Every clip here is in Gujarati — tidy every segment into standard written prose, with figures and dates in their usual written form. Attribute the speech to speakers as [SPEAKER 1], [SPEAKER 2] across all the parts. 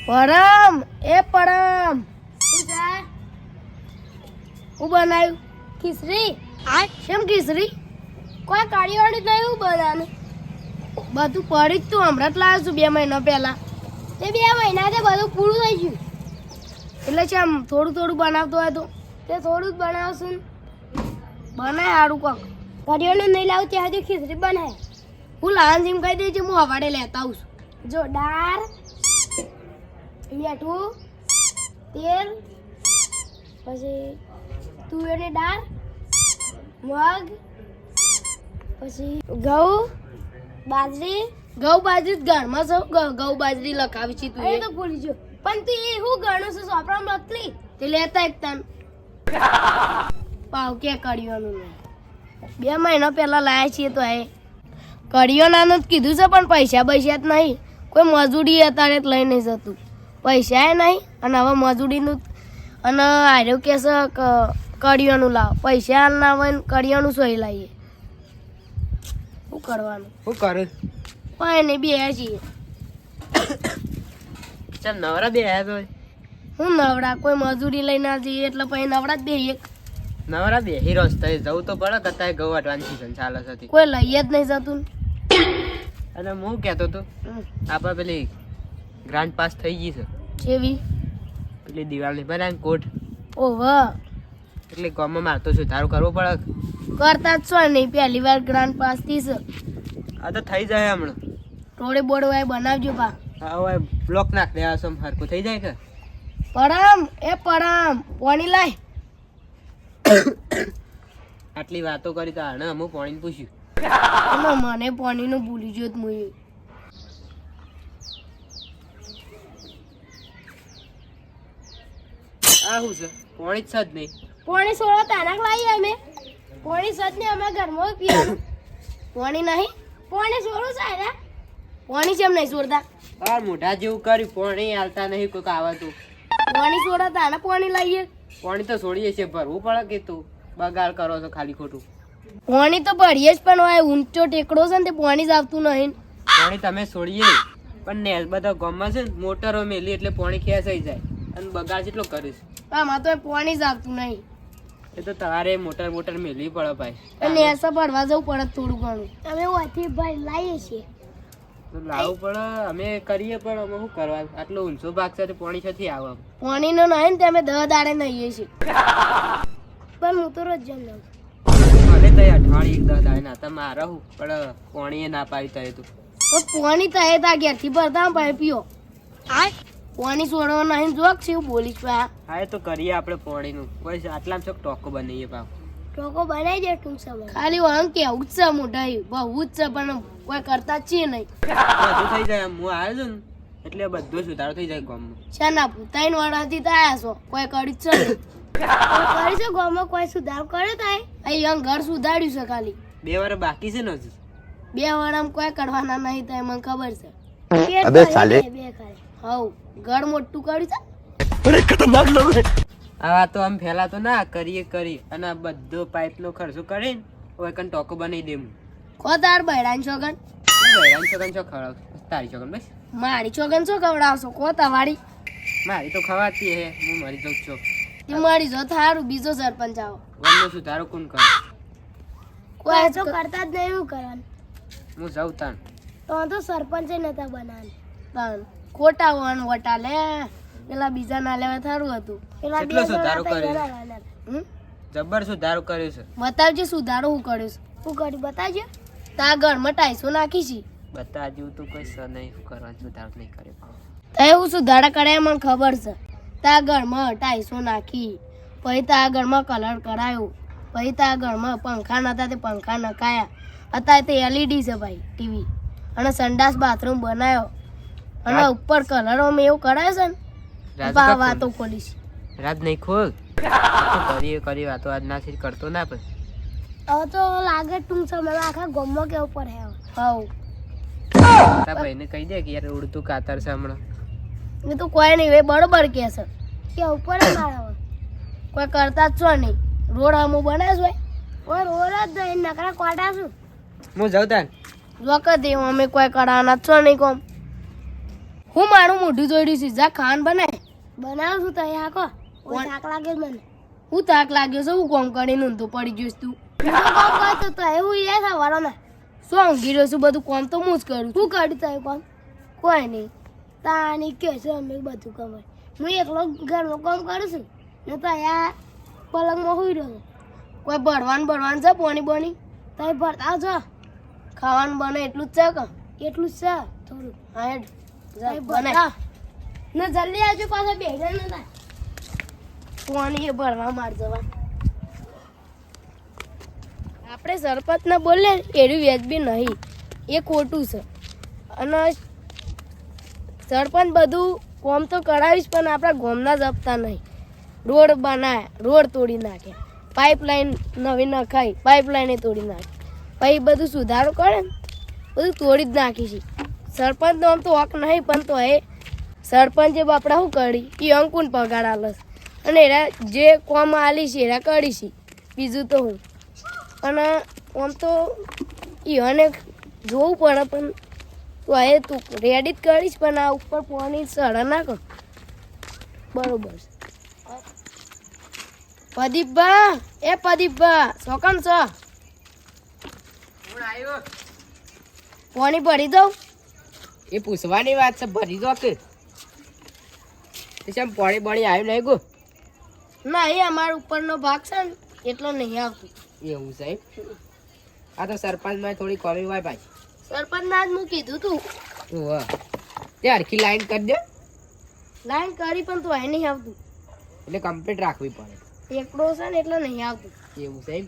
[SPEAKER 1] પરમ એ પરમ હું બનાવ્યું ખીચડી કેમ ખીચડી કોઈ કાળીવાળી નહીં બનાવવાનું બધું પડી જ તું હમણાં જ લાવ્યો છું 2 મહિના પહેલા તે 2 મહિનાથી બધું પૂરું થઈ ગયું એટલે છે આમ થોડું થોડું બનાવતો હોય તો તે થોડું જ બનાવશું બનાય સારું કોક કાળીવાળું નહીં લાવું ત્યાં સુધી ખીચડી બનાય હું લાવવાનું જેમ કહી દેજે હું હવાડે લેતા આવું છું જો દાળ મીઠું તેલ પછી તુવેરની દાળ મગ પછી ઘઉં બાજરી ઘરમાં સૌ ઘઉં બાજરી લખાવી છે તું એ તો ભૂલી જો પણ તું એ હું ગણું છું સોપરામાં લખલી તે લેતા એક તન પાવ કે કડિયોનું 2 મહિના પહેલા લાયા છીએ તો એ કડિયોનાનું જ કીધું છે પણ પૈસા જ નહીં કોઈ મજૂરી અત્યારે જ લઈ નહીં જતું પૈસા એ નહીં અને હવે મજૂરીનું અને આર્યો કે છે કડિયાનું લાવ પૈસા ના હોય કડિયાનું સોય લાવીએ શું કરવાનું
[SPEAKER 2] શું કરે
[SPEAKER 1] પણ નહીં બે છીએ
[SPEAKER 2] ચાલ નવરા બે આયા તો
[SPEAKER 1] હું નવરા કોઈ મજૂરી લઈ ના જઈએ એટલે પછી નવરા જ બે
[SPEAKER 2] નવરા બે હીરો થઈ જવું તો પડે કતાય ગૌ વાટવાની સીઝન ચાલે છે
[SPEAKER 1] કોઈ લઈ જ નહીં જતું
[SPEAKER 2] અને હું કહેતો તો આપણે પેલી ગ્રાન્ડ પાસ થઈ ગઈ છે
[SPEAKER 1] કેવી
[SPEAKER 2] પેલી દિવાળની બનાવી કોટ
[SPEAKER 1] ઓહ
[SPEAKER 2] એટલે ગામમાં મારતો છું તારું કરવું પડે
[SPEAKER 1] કરતા જ છો નહીં પહેલી વાર ગ્રાન્ડ પાસ થી છે
[SPEAKER 2] આ તો થઈ જાય હમણાં
[SPEAKER 1] થોડે બોર્ડ વાય બનાવજો પા
[SPEAKER 2] હવે બ્લોક નાખ દેવા સમ હરકું થઈ જાય કે
[SPEAKER 1] પરમ એ પરમ પાણી લાય
[SPEAKER 2] આટલી વાતો કરી તો આને અમુક પાણી પૂછ્યું
[SPEAKER 1] મને પાણીનું ભૂલી ગયો જ મુએ
[SPEAKER 2] આ શું છે પાણી જ છે જ નહીં
[SPEAKER 1] પાણી સોળો તાનાક લાવી અમે પાણી સજ ને અમે ઘરમાં પીવાનું પાણી નહીં પાણી સોળું છે ને પાણી કેમ નહીં સોરતા
[SPEAKER 2] આ મોઢા જેવું કર્યું પાણી હાલતા નહીં કોઈક આવતું
[SPEAKER 1] પાણી સોળા તાને પાણી લાવીએ
[SPEAKER 2] પાણી તો છોડીએ છે ભરવું પડે કે તું બગાડ કરો છો ખાલી ખોટું
[SPEAKER 1] પાણી તો ભરીએ જ પણ હોય ઊંચો ટેકડો છે ને તે પાણી જ આવતું નહીં
[SPEAKER 2] પાણી તમે છોડીએ પણ ને બધા ગામમાં છે ને મોટરો મેલી એટલે પાણી ખેંચાઈ જાય અને બગાડ જેટલો કરીશ
[SPEAKER 1] આમાં તો પાણી જ આવતું નહીં
[SPEAKER 2] એ તો તારે મોટર મેલવી પડે ભાઈ
[SPEAKER 1] અને એસા ભરવા જવું પડે થોડું ઘણું અમે ઓથી ભાઈ લાવીએ છીએ
[SPEAKER 2] તો લાવવું પડે અમે કરીએ પણ અમે શું કરવા આટલો ઊંચો ભાગ છે તો પાણી ક્યાંથી આવે
[SPEAKER 1] પાણીનો નહીં ને તે અમે 10 દાડે નહીએ છીએ પણ હું તો રોજ જમ લઉં
[SPEAKER 2] ભલે તો અઠવાડિયે 10 દાડે નાતા મારા હું પણ પાણી ના પાવી તો તું
[SPEAKER 1] પાણી તો એ તા ઘેરથી ભરતા ભાઈ પીઓ પાણી છોડવા નહીં જોક છે એવું બોલીશ પા
[SPEAKER 2] હા એ તો કરીએ આપણે પાણીનું કોઈ આટલામાં ચોક ટોકો બનાવીએ પાવ
[SPEAKER 1] ટોકો બનાવી દે ટૂંક સમય ખાલી વાંગ કેવું જ છે મોટા બહુ જ છે પણ કોઈ કરતા જ છે નહીં
[SPEAKER 2] બધું થઈ જાય હું આવ્યો છું ને એટલે બધો સુધારો થઈ જાય ગામમાં
[SPEAKER 1] છે ના ત્રણ વર્ષથી તો આયા છો કોઈ કરી જ છે કરી છે ગામમાં કોઈ સુધાર કરે થાય અહીં ઘર સુધાર્યું છે ખાલી
[SPEAKER 2] 2 વાર બાકી છે ને હજુ
[SPEAKER 1] 2 વાળામાં કોઈ કરવાના નહીં થાય મને ખબર છે
[SPEAKER 3] અબે સાલે
[SPEAKER 1] હવ ઘર મોટું કર્યું છે
[SPEAKER 3] અરે ખતરનાક લોગ હે
[SPEAKER 2] આ વાતો આમ ફેલાતો ના કરી અને આ બધો પાઇપનો ખર્ચો કરીને હવે કન ટોકો બનાવી દેવું
[SPEAKER 1] કો તાર બૈરાન છોગન
[SPEAKER 2] બૈરાન છોકન છો ખવડાવ તારી છોકન બસ
[SPEAKER 1] મારી છોગન શું ખવડાવશો કો તમારી
[SPEAKER 2] મારી તો ખવાતી હે હું મરી જાઉં છું
[SPEAKER 1] તે મારી જો થારું બીજો સરપંચ આવો
[SPEAKER 2] વનનો સુધારો કોણ કરે
[SPEAKER 1] કોઈ તો કરતા જ નહીં હું કરવાનું
[SPEAKER 2] હું જાઉં તાન
[SPEAKER 1] તો સરપંચ નતા બનાવવાનું ખોટા વન વટા લે પેલા બીજા ના લેવા થારું હતું પેલા
[SPEAKER 2] કેટલો સુધારો કર્યો જબર સુધારો કર્યો છે
[SPEAKER 1] બતાવજે સુધારો હું કર્યો છે હું કર્યું બતાવજે તા ઘરમાં ટાઈસો નાખી છે
[SPEAKER 2] બતા જેવું તો કોઈ સ નહીં કરવાનું સુધારો નહીં કર્યો
[SPEAKER 1] તો એવું સુધારા કર્યા મને ખબર છે તા ઘરમાં ટાઈસો નાખી પછી તા ઘરમાં કલર કરાયો પછી તા ઘરમાં પંખા નતા તે પંખા નખાયા અત્યારે તે એલઈડી છે ભાઈ ટીવી અને સંડાસ બાથરૂમ બનાવ્યો અને ઉપર કલરો મેં એવું કરાયો છે ને વાતો ખોલીશ
[SPEAKER 2] રાત નહીં ખોલ કરી વાતો આજ ના કરતો ના પણ
[SPEAKER 1] હવે તો લાગે ટૂંક સમયમાં આખા ગામમાં કેવું પડે હવ
[SPEAKER 2] તારા ભાઈને કહી દે કે યાર ઉડતું કાતર છે હમણાં
[SPEAKER 1] એ તો કોઈ નહીં એ બરોબર કે છે કે ઉપર કોઈ કરતા જ છો નહીં રોડ હમું બને છે કોઈ રોડ જ નહીં નકરા કોટા છું
[SPEAKER 2] હું જાઉં તાન
[SPEAKER 1] જોક દે અમે કોઈ કરાવવાના છો નહીં કોમ હું મારું મોઢું જોડ્યું છે જા ખાન બનાય બનાવું છું તઈ આખો થાક લાગે મને હું થાક લાગ્યો છે હું કોમ કરીને ઊંધો પડી ગયો તું કોમ કરતો તો એવું યાર સવારો ના શું ઊંઘી રહ્યો છું બધું કોમ તો હું જ કરું શું કર્યું તઈ કોમ કોઈ નહીં તાની કે છે અમે બધું કમાય હું એકલો ઘરમાં કામ કરું છું ને તો અહીંયા પલંગમાં હોઈ રહ્યો કોઈ ભરવાનું છે પોણી બોણી તઈ ભરતા છો ખાવાનું બને એટલું જ છે કે એટલું જ છે થોડું હા હેડ બનાય ને જલ્દી આવજો પાછા બેઠા ન થાય પોણી એ ભરવા માર જવા આપણે સરપંચને બોલે એનું વ્યાજબી નહીં એ ખોટું છે અને સરપંચ બધું કોમ તો કરાવીશ પણ આપણા ગામના જ હપ્તા નહીં રોડ બનાય રોડ તોડી નાખે પાઇપલાઇન નવી નખાઈ પાઇપલાઇન તોડી નાખે પછી બધું સુધારો કરે ને બધું તોડી જ નાખી છે સરપંચનો આમ તો હક નહીં પણ તો એ સરપંચે બાપડા શું કરી એ અંકુન પગાર આલસ અને એરા જે કોમ આલી છે એરા કરી છે બીજું તો હું અને આમ તો એને જોવું પડે પણ તો એ તું રેડી જ કરીશ પણ આ ઉપર પાણી સડા નાખો બરોબર પ્રદીપભા એ પ્રદીપભા સોકન છો પાણી ભરી દઉં
[SPEAKER 2] એ પૂછવાની વાત છે ભરી દો કે કેમ પાણી બળી આવ્યું નહીં ગો
[SPEAKER 1] ના એ અમારા ઉપરનો ભાગ છે ને એટલો નહીં આવતું
[SPEAKER 2] એવું સાહેબ આ તો સરપંચમાં થોડી કમી હોય ભાઈ
[SPEAKER 1] સરપંચ ના જ હું કીધું તું
[SPEAKER 2] વાહ તે હરખી લાઈન કરી દે
[SPEAKER 1] લાઈન કરી પણ તો એ નહીં આવતું
[SPEAKER 2] એટલે કમ્પ્લીટ રાખવી પડે
[SPEAKER 1] એકડો છે ને એટલે નહીં આવતું
[SPEAKER 2] એવું સાહેબ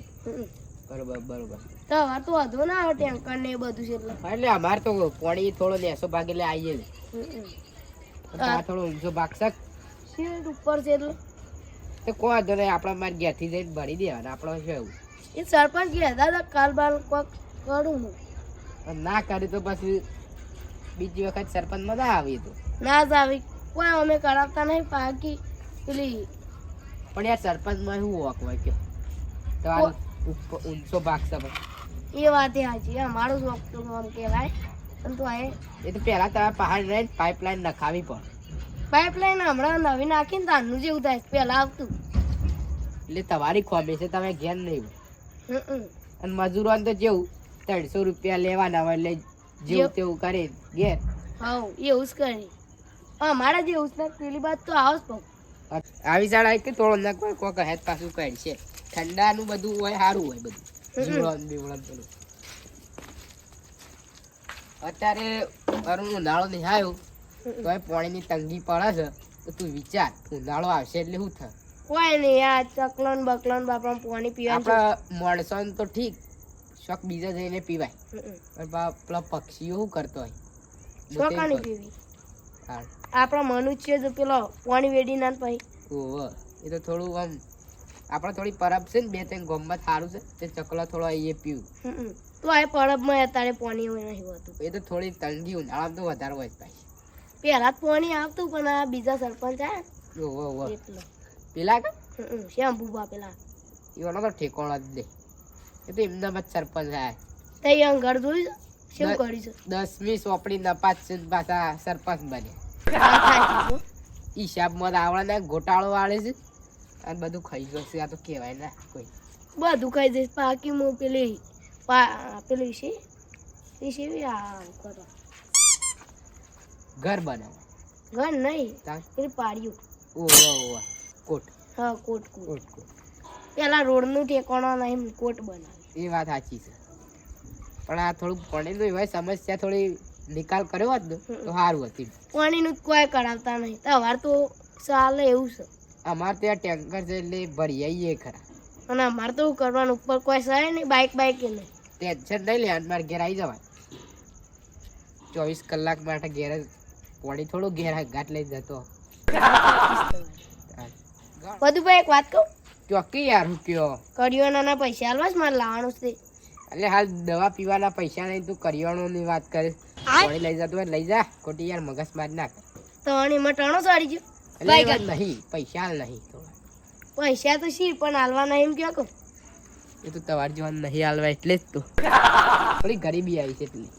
[SPEAKER 2] બરોબર બરોબર
[SPEAKER 1] તો હવે તો વધુ ના આવે ટેન્કર ને એ બધું છે એટલે
[SPEAKER 2] એટલે અમારે તો પાણી થોડો નેસો ભાગ એટલે આવીએ ને આ થોડો ઊંચો ભાગ છે
[SPEAKER 1] શીટ ઉપર છે એટલે
[SPEAKER 2] તો કોઈ વાંધો નહીં આપણે મારે ઘેરથી જઈને ભરી દેવાના આપણે શું એવું
[SPEAKER 1] એ સરપંચ કહેતા હતા કાલ બાલ કોક કરું હું
[SPEAKER 2] અને ના કરી તો પછી બીજી વખત સરપંચમાં ના આવી તો
[SPEAKER 1] ના જ આવી કોઈ અમે કરાવતા નહીં પાકી પેલી
[SPEAKER 2] પણ યાર સરપંચમાં શું હોક હોય કે તમારો ઊંચો ભાગ છે ભાઈ
[SPEAKER 1] એ વાત સાચી અમારું શોખ તો આમ કહેવાય પણ તો
[SPEAKER 2] એ તો પહેલા તમે પહાડ રહીને પાઇપલાઇન નખાવી પડે
[SPEAKER 1] પાઇપલાઇન હમણાં નવી નાખીને તાનું જેવું થાય પહેલા આવતું
[SPEAKER 2] એટલે તમારી ખોબી છે તમે ઘેર નહીં હોય અને મજૂરોને તો જેવું 300 રૂપિયા લેવાના હોય એટલે જેવું તેવું કરે ઘેર
[SPEAKER 1] હા એવું જ કરી અમારા જેવું જ પેલી બાદ તો આવો જ કહું
[SPEAKER 2] આવી શાળા કે થોડો નક હોય કોક હેત પાછું કાઢ છે ઠંડાનું બધું હોય સારું હોય બધું જીવડો બીવડો પેલું અત્યારે ઉનાળો નહીં આવ્યો તો પાણીની તંગી પડે છે તો તું વિચાર ઉનાળો આવશે એટલે શું થાય
[SPEAKER 1] કોઈ નહીં આ ચકલન બકલન બાપા પાણી પીવાનું
[SPEAKER 2] આપણા માણસો તો ઠીક શોખ બીજા જઈને પીવાય પણ પેલા પક્ષીઓ શું કરતો હોય
[SPEAKER 1] શોખાની પીવી
[SPEAKER 2] હા
[SPEAKER 1] આપણા મનુષ્ય જો પેલો પાણી વેડી ના પછી
[SPEAKER 2] ઓહો એ તો થોડું આમ આપણે થોડી પરબ છે ને બે ત્રણ ગોમમાં સારું છે તે ચકલો થોડો એ પીવું
[SPEAKER 1] તો આ પરબમાં અત્યારે પાણી નહીં હોતું
[SPEAKER 2] એ તો થોડી તંગી ઉનાળામાં તો વધારે હોય ભાઈ
[SPEAKER 1] પહેલા જ પાણી આવતું પણ આ બીજા સરપંચ આવ્યા
[SPEAKER 2] ઓહો ઓહો
[SPEAKER 1] એટલે
[SPEAKER 2] પેલા કે
[SPEAKER 1] શ્યામભૂબા પેલા
[SPEAKER 2] એવાનો તો ઠેકોણો જ દે એ તો એમના જ સરપંચ આયા
[SPEAKER 1] તઈ અંગર જોયું શું કરી છે
[SPEAKER 2] 10મી સોપડી નપાસ છે પાછા સરપંચ બન્યા હિસાબમાં આવવાના ગોટાળો વાળે છે અને બધું ખાઈ ગયો છે આ તો કહેવાય ના કોઈ
[SPEAKER 1] બધું ખાઈ જઈશ બાકી હું પેલી પેલી છે એ છે આ કરો
[SPEAKER 2] ઘર બનાવે
[SPEAKER 1] ઘર નહીં
[SPEAKER 2] તાર
[SPEAKER 1] પેલી પાડ્યું
[SPEAKER 2] ઓહો ઓહો કોટ
[SPEAKER 1] હા કોટ કોટ
[SPEAKER 2] કોટ કોટ
[SPEAKER 1] પેલા રોડનું ઠેકાણો નહીં કોટ બનાવે
[SPEAKER 2] એ વાત સાચી છે પણ આ થોડું પાણીનું હોય સમસ્યા થોડી નિકાલ કર્યો હોત ને તો સારું હતું
[SPEAKER 1] પાણીનું કોઈ કરાવતા નહીં તમારે તો ચાલે એવું છે
[SPEAKER 2] અમારે ત્યાં ટેન્કર છે એટલે ભરી આવીએ ખરા
[SPEAKER 1] અને અમારે તો શું કરવાનું ઉપર કોઈ સહાય નહીં બાઇક નહીં
[SPEAKER 2] ટેન્શન નહીં લે મારે ઘેર આવી જવાય 24 કલાક માટે ઘેર પાણી થોડું ઘેર ઘાટ લઈ જતો
[SPEAKER 1] બધું ભાઈ એક વાત કહું
[SPEAKER 2] ચોકી યાર હું કયો
[SPEAKER 1] કરિયાણાના પૈસા આલવા જ મારે લાવવાનું છે
[SPEAKER 2] એટલે હાલ દવા પીવાના પૈસા નહીં તું કરિયાણુંની વાત કરે પાણી લઈ જતો હોય લઈ જા ખોટી યાર મગજ માર નાખ
[SPEAKER 1] તો એમાં ટણો સારી ગયો
[SPEAKER 2] એટલે એ વાત નહીં પૈસા નહીં
[SPEAKER 1] પૈસા તો શી પણ હાલવાના એમ કહો
[SPEAKER 2] એ તો તમારી જોવાનું નહીં હાલવા એટલે જ તો થોડી ગરીબી આવી છે એટલી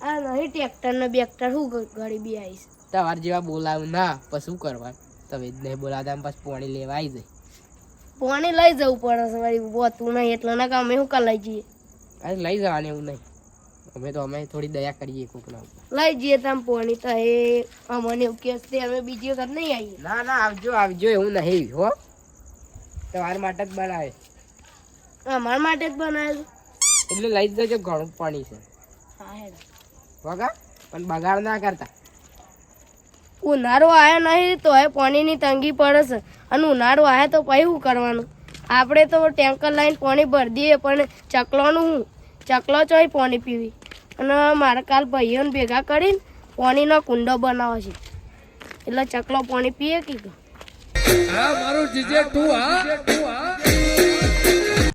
[SPEAKER 1] આ નહીં ટ્રેક્ટર ને બેક્ટર શું ગરીબી આવીશ.
[SPEAKER 2] તમારે જેવા બોલાવું ના પછી શું કરવાનું? તમે જ નહીં બોલાવતા પછી પાણી લેવા આવી જાય.
[SPEAKER 1] પાણી લઈ જવું પડે છે વળી હોતું નહીં એટલે ના અમે શું કર લઈ જઈએ.
[SPEAKER 2] અરે લઈ જવાનું એવું નહીં. અમે થોડી દયા કરીએ કોકના ઉપર.
[SPEAKER 1] લઈ જઈએ તમે પાણી તો એ અમને એવું કે છે અમે બીજી વખત નહીં આવીએ.
[SPEAKER 2] ના ના આવજો એવું નહીં હો. તમારા માટે જ બનાવે
[SPEAKER 1] અમારા માટે જ બનાવેલું.
[SPEAKER 2] એટલે લઈ જજો ઘણું પાણી છે
[SPEAKER 1] હા હેડ.
[SPEAKER 2] વગા પણ બગાડ ના કરતા.
[SPEAKER 1] ઉનાળો આવ્યો નહીં તો એ પાણીની તંગી પડે છે અને ઉનાળો આવ્યો તો પછી શું કરવાનું? આપણે તો ટેન્કર લઈને પાણી ભરી દઈએ પણ ચકલોનું શું? ચકલો ચોય પાણી પીવી. અને મારે કાલ ભાઈઓને ભેગા કરીને પાણીનો કુંડો બનાવો છે એટલે ચકલો પાણી પીએ કે
[SPEAKER 4] હા મારું જીજે તું હા